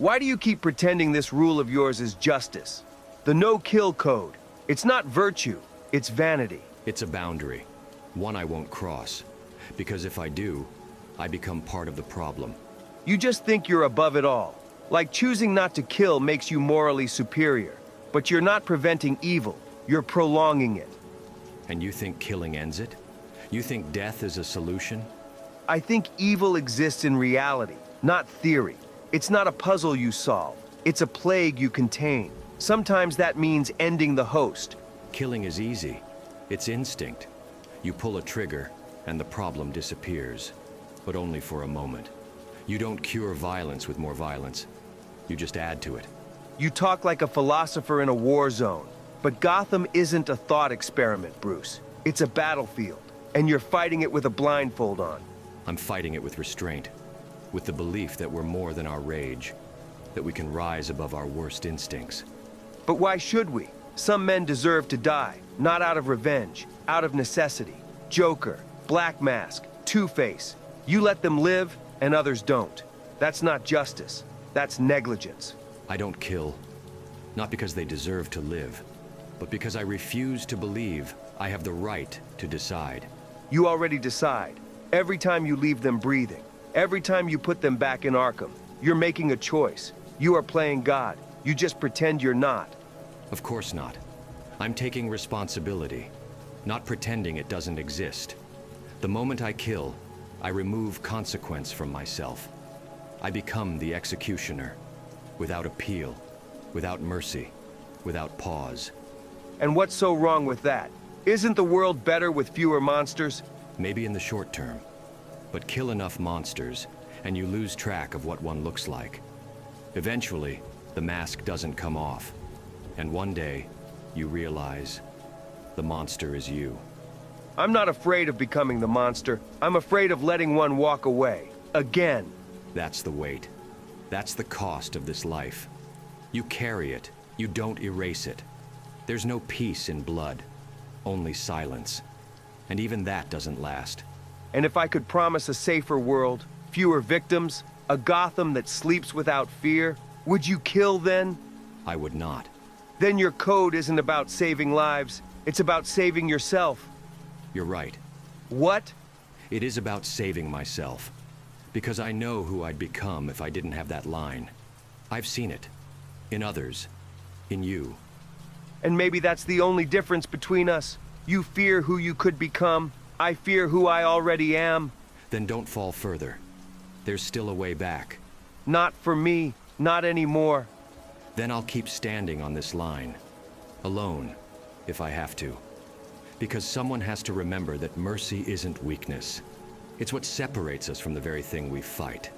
Why do you keep pretending this rule of yours is justice? The no-kill code. It's not virtue, it's vanity. It's a boundary, one I won't cross. Because if I do, I become part of the problem. You just think you're above it all. Like choosing not to kill makes you morally superior. But you're not preventing evil, you're prolonging it. And you think killing ends it? You think death is a solution? I think evil exists in reality, not theory. It's not a puzzle you solve, it's a plague you contain. Sometimes that means ending the host. Killing is easy. It's instinct. You pull a trigger, and the problem disappears. But only for a moment. You don't cure violence with more violence. You just add to it. You talk like a philosopher in a war zone. But Gotham isn't a thought experiment, Bruce. It's a battlefield, and you're fighting it with a blindfold on. I'm fighting it with restraint. With the belief that we're more than our rage. That we can rise above our worst instincts. But why should we? Some men deserve to die, not out of revenge, out of necessity. Joker, Black Mask, Two-Face. You let them live, and others don't. That's not justice. That's negligence. I don't kill. Not because they deserve to live, but because I refuse to believe I have the right to decide. You already decide. Every time you leave them breathing, every time you put them back in Arkham, you're making a choice. You are playing God. You just pretend you're not. Of course not. I'm taking responsibility, not pretending it doesn't exist. The moment I kill, I remove consequence from myself. I become the executioner, without appeal, without mercy, without pause. And what's so wrong with that? Isn't the world better with fewer monsters? Maybe in the short term, but kill enough monsters, and you lose track of what one looks like. Eventually, the mask doesn't come off, and one day, you realize the monster is you. I'm not afraid of becoming the monster. I'm afraid of letting one walk away. Again. That's the weight. That's the cost of this life. You carry it. You don't erase it. There's no peace in blood. Only silence. And even that doesn't last. And if I could promise a safer world, fewer victims, a Gotham that sleeps without fear, would you kill then? I would not. Then your code isn't about saving lives. It's about saving yourself. You're right. What? It is about saving myself. Because I know who I'd become if I didn't have that line. I've seen it. In others. In you. And maybe that's the only difference between us. You fear who you could become. I fear who I already am. Then don't fall further. There's still a way back. Not for me. Not anymore. Then I'll keep standing on this line. Alone, if I have to. Because someone has to remember that mercy isn't weakness. It's what separates us from the very thing we fight.